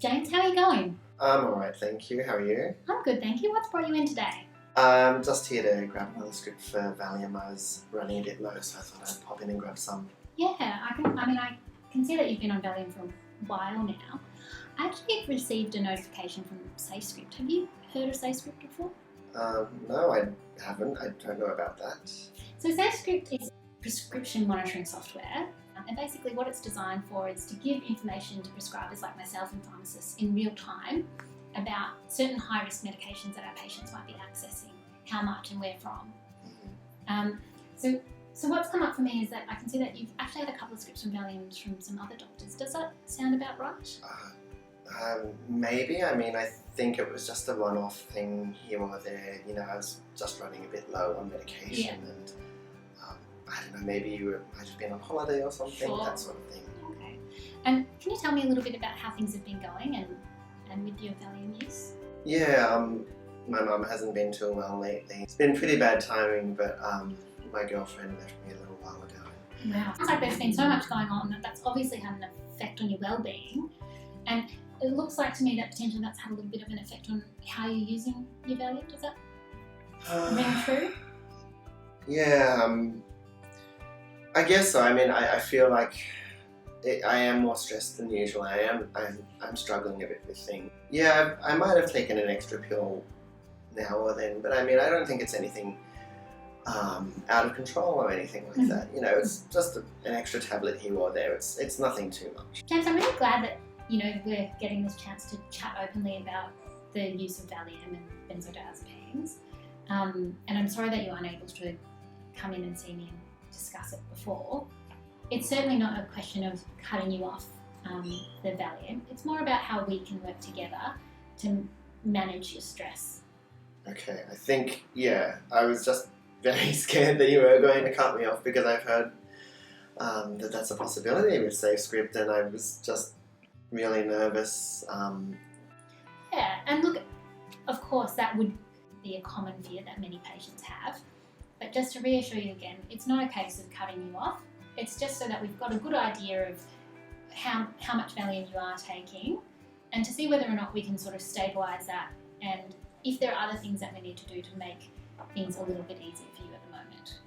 James, how are you going? I'm alright, thank you. How are you? I'm good, thank you. What's brought you in today? I'm just here to grab another script for Valium. I was running a bit low, so I thought I'd pop in and grab some. Yeah, I can see that you've been on Valium for a while now. I actually received a notification from SafeScript. Have you heard of SafeScript before? No, I haven't. I don't know about that. So SafeScript is prescription monitoring software, and basically what it's designed for is to give information to prescribers like myself and pharmacists in real time about certain high-risk medications that our patients might be accessing, how much and where from. So what's come up for me is that I can see that you've actually had a couple of scripts from Valium from some other doctors. Does that sound about right? Maybe. I think it was just a one-off thing here or there. You know, I was just running a bit low on medication and I don't know, maybe you might have been on holiday or something, Sure. That sort of thing. Okay. And can you tell me a little bit about how things have been going and with your Valium use? Yeah, my mum hasn't been too well lately. It's been pretty bad timing, but my girlfriend left me a little while ago. Wow. Sounds like there's been so much going on that's obviously had an effect on your well-being. And it looks like to me that potentially that's had a little bit of an effect on how you're using your Valium. Does that ring true? Yeah, I guess so. I feel like I am more stressed than usual. I'm struggling a bit with things. Yeah, I might have taken an extra pill now or then, but I don't think it's anything out of control or anything like that. You know, it's just an extra tablet here or there. It's nothing too much. James, I'm really glad that we're getting this chance to chat openly about the use of Valium and benzodiazepines. And I'm sorry that you were unable to come in and see me and discuss it before. It's certainly not a question of cutting you off the Valium. It's more about how we can work together to manage your stress. Okay, I think, I was just very scared that you were going to cut me off because I've heard that that's a possibility with SafeScript, and I was just really nervous. Yeah, and look, of course that would be a common fear that many patients have, but just to reassure you again, it's not a case of cutting you off. It's just so that we've got a good idea of how much Valium you are taking, and to see whether or not we can sort of stabilise that, and if there are other things that we need to do to make things a little bit easier for you at the moment.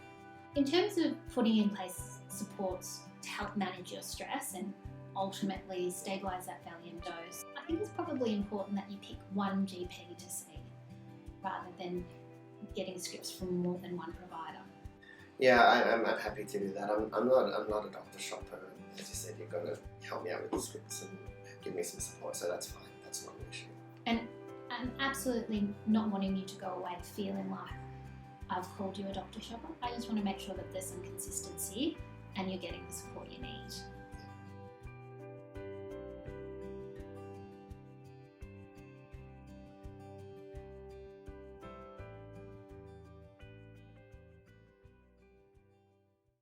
In terms of putting in place supports to help manage your stress and ultimately stabilise that Valium dose, I think it's probably important that you pick one GP to see rather than getting scripts from more than one provider. Yeah, I'm happy to do that. I'm not a doctor shopper, and as you said, you're going to help me out with the scripts and give me some support, so that's fine. That's not an issue. And I'm absolutely not wanting you to go away feeling like I've called you a doctor shopper. I just want to make sure that there's some consistency and you're getting the support you need.